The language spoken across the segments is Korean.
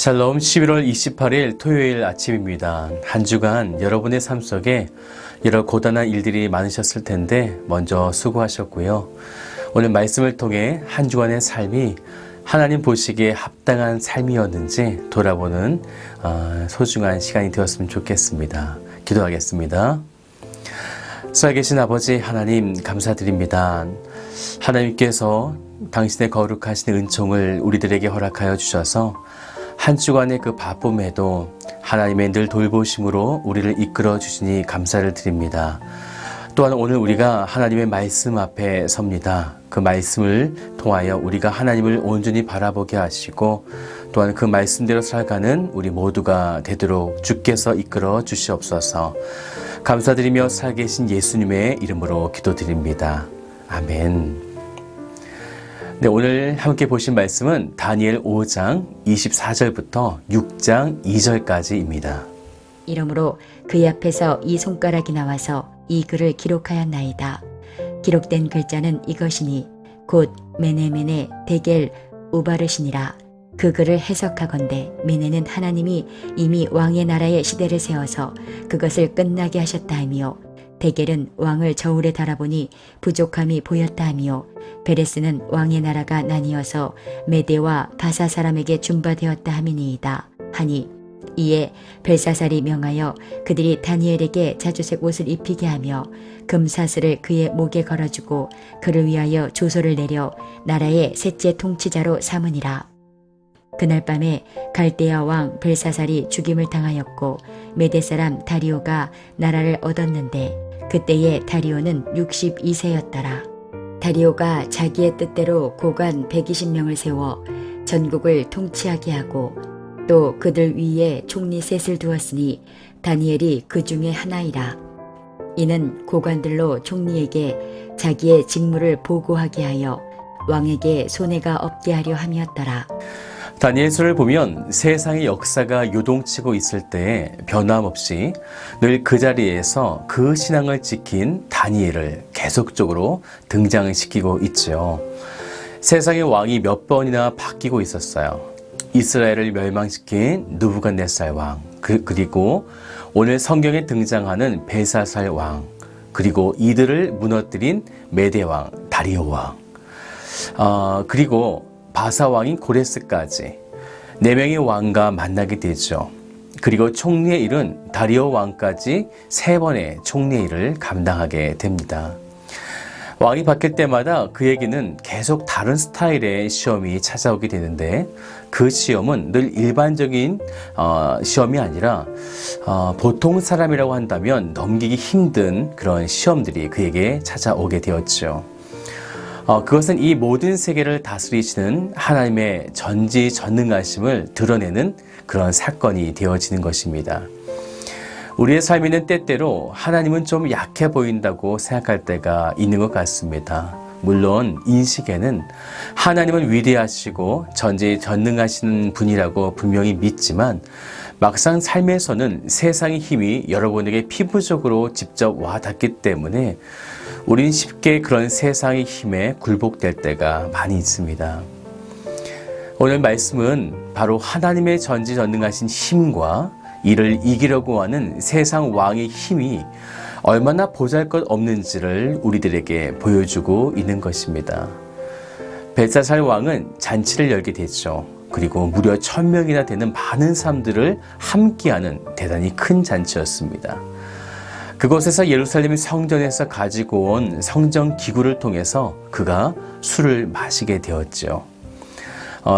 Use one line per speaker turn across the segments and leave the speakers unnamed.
샬롬 11월 28일 토요일 아침입니다. 한 주간 여러분의 삶 속에 여러 고단한 일들이 많으셨을 텐데 먼저 수고하셨고요. 오늘 말씀을 통해 한 주간의 삶이 하나님 보시기에 합당한 삶이었는지 돌아보는 소중한 시간이 되었으면 좋겠습니다. 기도하겠습니다. 살아계신 아버지 하나님 감사드립니다. 하나님께서 당신의 거룩하신 은총을 우리들에게 허락하여 주셔서 한 주간의 그 바쁨에도 하나님의 늘 돌보심으로 우리를 이끌어 주시니 감사를 드립니다. 또한 오늘 우리가 하나님의 말씀 앞에 섭니다. 그 말씀을 통하여 우리가 하나님을 온전히 바라보게 하시고 또한 그 말씀대로 살아가는 우리 모두가 되도록 주께서 이끌어 주시옵소서. 감사드리며 살계신 예수님의 이름으로 기도드립니다. 아멘. 네, 오늘 함께 보신 말씀은 다니엘 5장 24절부터 6장 2절까지입니다.
이러므로 그의 앞에서 이 손가락이 나와서 이 글을 기록하였나이다. 기록된 글자는 이것이니 곧 메네메네 데겔 우바르시니라. 그 글을 해석하건대 메네는 하나님이 이미 왕의 나라의 시대를 세워서 그것을 끝나게 하셨다 하며, 데겔은 왕을 저울에 달아보니 부족함이 보였다 하며, 베레스는 왕의 나라가 나뉘어서 메대와 바사 사람에게 준바되었다 함이니이다 하니, 이에 벨사살이 명하여 그들이 다니엘에게 자주색 옷을 입히게 하며 금사슬을 그의 목에 걸어주고 그를 위하여 조소를 내려 나라의 셋째 통치자로 삼으니라. 그날 밤에 갈대아 왕 벨사살이 죽임을 당하였고 메대 사람 다리오가 나라를 얻었는데 그때의 다리오는 62세였더라. 다리오가 자기의 뜻대로 고관 120명을 세워 전국을 통치하게 하고 또 그들 위에 총리 셋을 두었으니 다니엘이 그 중에 하나이라. 이는 고관들로 총리에게 자기의 직무를 보고하게 하여 왕에게 손해가 없게 하려 함이었더라.
다니엘서를 보면 세상의 역사가 요동치고 있을 때 변함없이 늘 그 자리에서 그 신앙을 지킨 다니엘을 계속적으로 등장시키고 있죠. 세상의 왕이 몇 번이나 바뀌고 있었어요. 이스라엘을 멸망시킨 느부갓네살 왕, 그리고 오늘 성경에 등장하는 벨사살 왕, 그리고 이들을 무너뜨린 메대 왕, 다리오 왕, 그리고 바사 왕인 고레스까지 4명의 왕과 만나게 되죠. 그리고 총리의 일은 다리오 왕까지 3번의 총리의 일을 감당하게 됩니다. 왕이 바뀔 때마다 그에게는 계속 다른 스타일의 시험이 찾아오게 되는데 그 시험은 늘 일반적인 시험이 아니라 보통 사람이라고 한다면 넘기기 힘든 그런 시험들이 그에게 찾아오게 되었죠. 그것은 이 모든 세계를 다스리시는 하나님의 전지전능하심을 드러내는 그런 사건이 되어지는 것입니다. 우리의 삶에는 때때로 하나님은 좀 약해 보인다고 생각할 때가 있는 것 같습니다. 물론 인식에는 하나님은 위대하시고 전지전능하시는 분이라고 분명히 믿지만 막상 삶에서는 세상의 힘이 여러분에게 피부적으로 직접 와닿기 때문에 우린 쉽게 그런 세상의 힘에 굴복될 때가 많이 있습니다. 오늘 말씀은 바로 하나님의 전지전능하신 힘과 이를 이기려고 하는 세상 왕의 힘이 얼마나 보잘것없는지를 우리들에게 보여주고 있는 것입니다. 벨사살 왕은 잔치를 열게 됐죠. 그리고 무려 1000명이나 되는 많은 사람들을 함께하는 대단히 큰 잔치였습니다. 그곳에서 예루살렘 성전에서 가지고 온 성전 기구를 통해서 그가 술을 마시게 되었죠.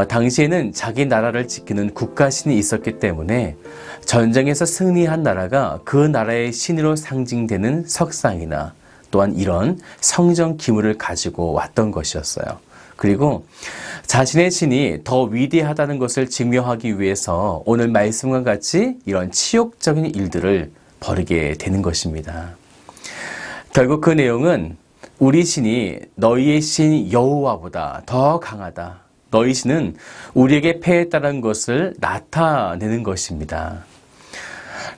당시에는 자기 나라를 지키는 국가신이 있었기 때문에 전쟁에서 승리한 나라가 그 나라의 신으로 상징되는 석상이나 또한 이런 성전 기물을 가지고 왔던 것이었어요. 그리고 자신의 신이 더 위대하다는 것을 증명하기 위해서 오늘 말씀과 같이 이런 치욕적인 일들을 벌이게 되는 것입니다. 결국 그 내용은 우리 신이 너희의 신 여호와보다 더 강하다. 너희 신은 우리에게 패했다는 것을 나타내는 것입니다.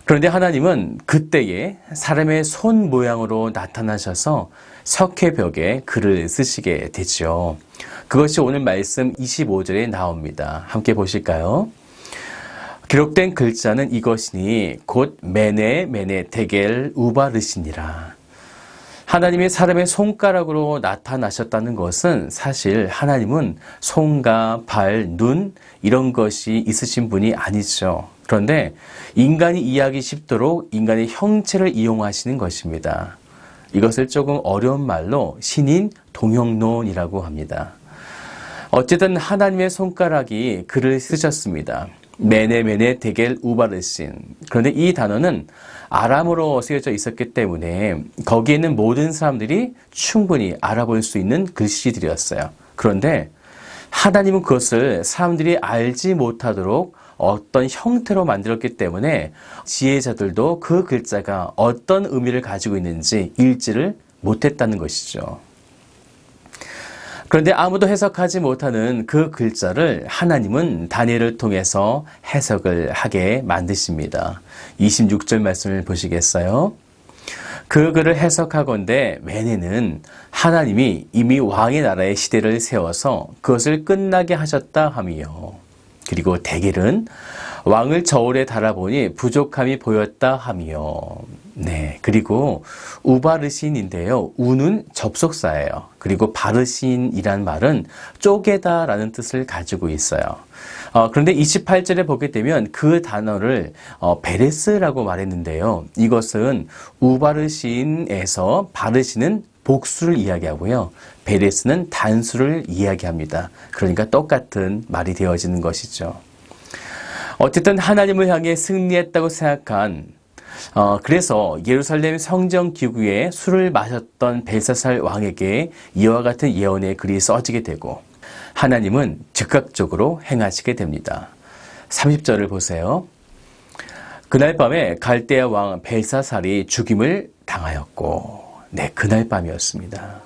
그런데 하나님은 그때에 사람의 손 모양으로 나타나셔서 석회벽에 글을 쓰시게 되죠. 그것이 오늘 말씀 25절에 나옵니다. 함께 보실까요? 기록된 글자는 이것이니 곧 메네 메네 데겔 우바르시니라. 하나님이 사람의 손가락으로 나타나셨다는 것은 사실 하나님은 손과 발, 눈 이런 것이 있으신 분이 아니죠. 그런데 인간이 이해하기 쉽도록 인간의 형체를 이용하시는 것입니다. 이것을 조금 어려운 말로 신인 동형론이라고 합니다. 어쨌든 하나님의 손가락이 글을 쓰셨습니다. 메네 데겔 우바르신. 그런데 이 단어는 아람어로 쓰여져 있었기 때문에 거기에 있는 모든 사람들이 충분히 알아볼 수 있는 글씨들이었어요. 그런데 하나님은 그것을 사람들이 알지 못하도록 어떤 형태로 만들었기 때문에 지혜자들도 그 글자가 어떤 의미를 가지고 있는지 읽지를 못했다는 것이죠. 그런데 아무도 해석하지 못하는 그 글자를 하나님은 다니엘을 통해서 해석을 하게 만드십니다. 26절 말씀을 보시겠어요? 그 글을 해석하건대 메네는 하나님이 이미 왕의 나라의 시대를 세워서 그것을 끝나게 하셨다 하며, 그리고 데겔은 왕을 저울에 달아보니 부족함이 보였다 하며, 네, 그리고 우바르신인데요. 우는 접속사예요. 그리고 바르신이란 말은 쪼개다라는 뜻을 가지고 있어요. 그런데 28절에 보게 되면 그 단어를 베레스라고 말했는데요. 이것은 우바르신에서 바르신은 복수를 이야기하고요. 베레스는 단수를 이야기합니다. 그러니까 똑같은 말이 되어지는 것이죠. 어쨌든 하나님을 향해 승리했다고 생각한 그래서 예루살렘 성전 기구에 술을 마셨던 벨사살 왕에게 이와 같은 예언의 글이 써지게 되고 하나님은 즉각적으로 행하시게 됩니다. 30절을 보세요. 그날 밤에 갈대아 왕 벨사살이 죽임을 당하였고, 네, 그날 밤이었습니다.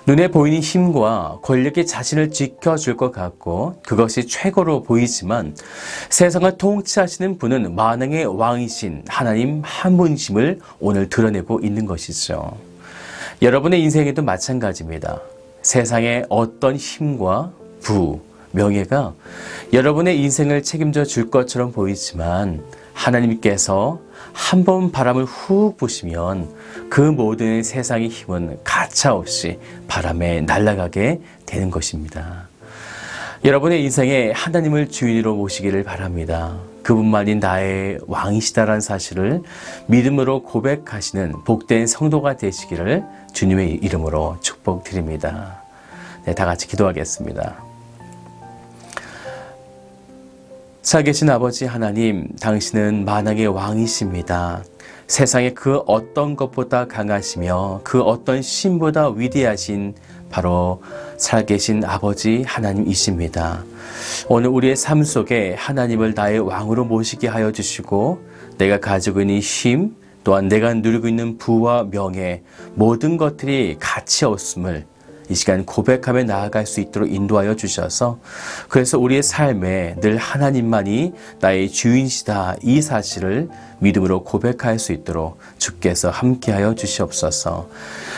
눈에 보이는 힘과 권력이 자신을 지켜줄 것 같고 그것이 최고로 보이지만 세상을 통치하시는 분은 만왕의 왕이신 하나님 한 분이심을 오늘 드러내고 있는 것이죠. 여러분의 인생에도 마찬가지입니다. 세상의 어떤 힘과 부, 명예가 여러분의 인생을 책임져 줄 것처럼 보이지만 하나님께서 한 번 바람을 훅 부시면 그 모든 세상의 힘은 가차없이 바람에 날아가게 되는 것입니다. 여러분의 인생에 하나님을 주인으로 모시기를 바랍니다. 그분만이 나의 왕이시다라는 사실을 믿음으로 고백하시는 복된 성도가 되시기를 주님의 이름으로 축복드립니다. 네, 다 같이 기도하겠습니다. 살아계신 아버지 하나님, 당신은 만왕의 왕이십니다. 세상의 그 어떤 것보다 강하시며 그 어떤 신보다 위대하신 바로 살아계신 아버지 하나님이십니다. 오늘 우리의 삶 속에 하나님을 나의 왕으로 모시게 하여 주시고 내가 가지고 있는 힘, 또한 내가 누리고 있는 부와 명예, 모든 것들이 가치 없음을 이 시간 고백하며 나아갈 수 있도록 인도하여 주셔서 그래서 우리의 삶에 늘 하나님만이 나의 주인이시다 이 사실을 믿음으로 고백할 수 있도록 주께서 함께하여 주시옵소서.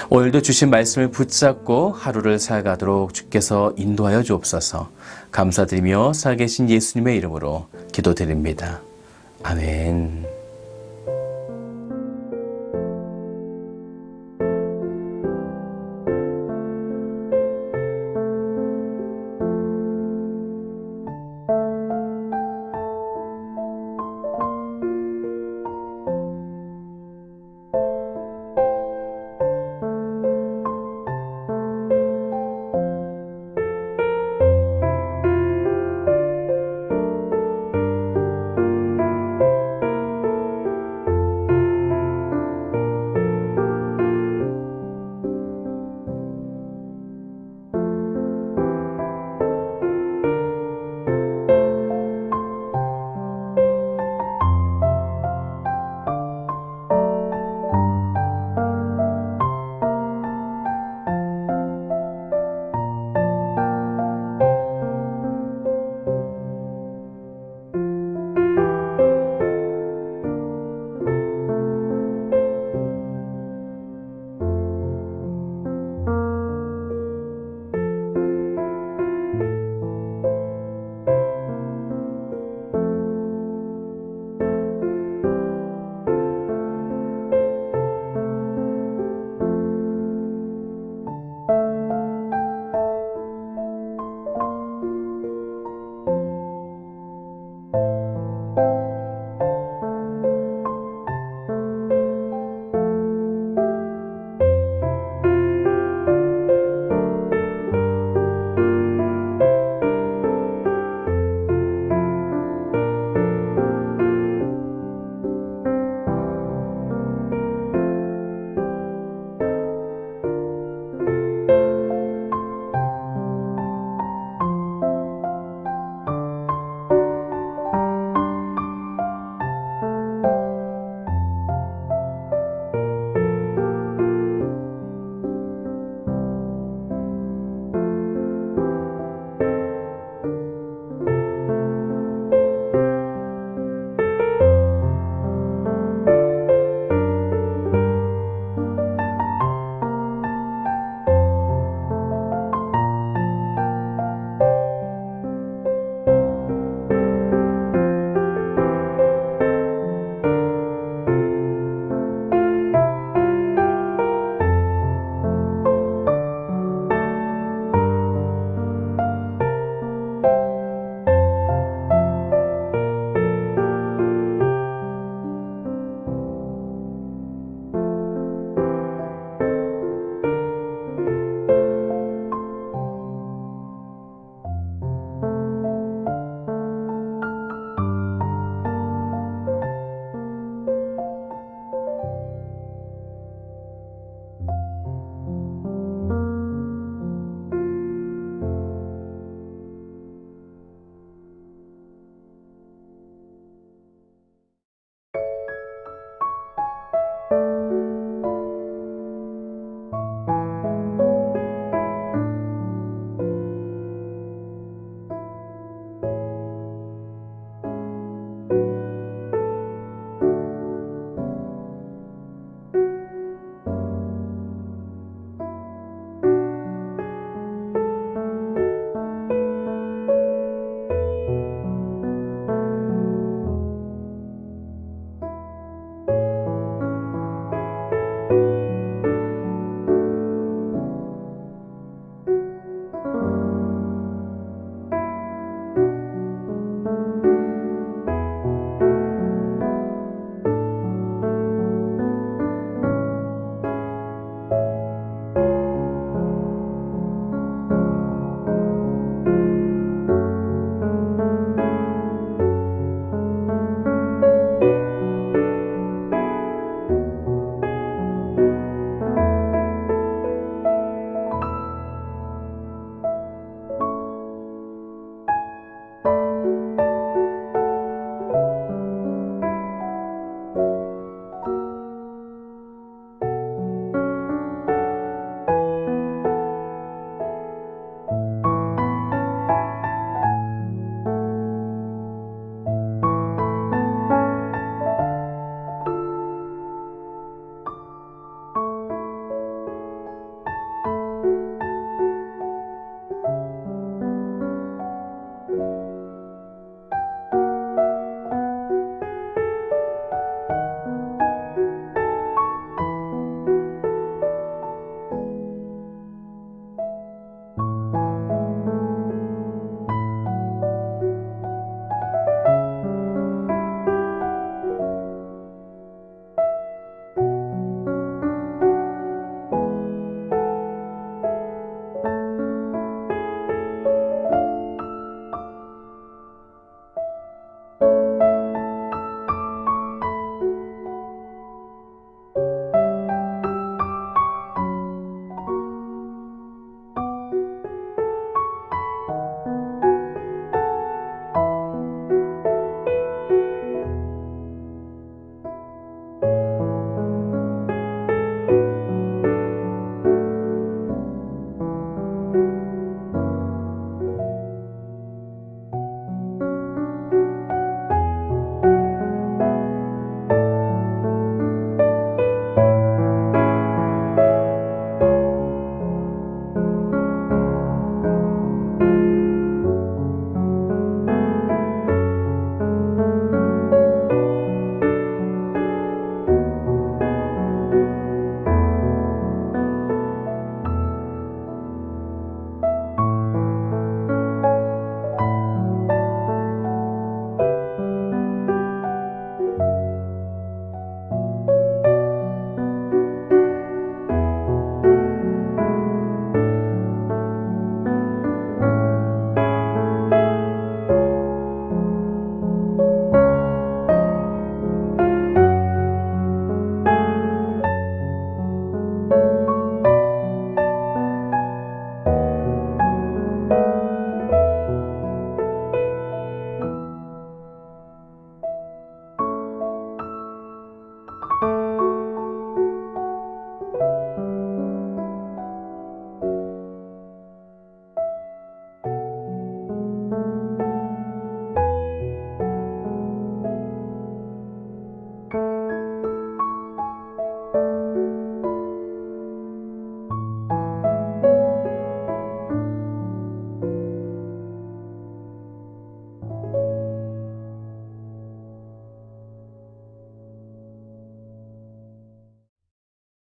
오늘도 주신 말씀을 붙잡고 하루를 살아가도록 주께서 인도하여 주옵소서. 감사드리며 살아계신 예수님의 이름으로 기도드립니다. 아멘.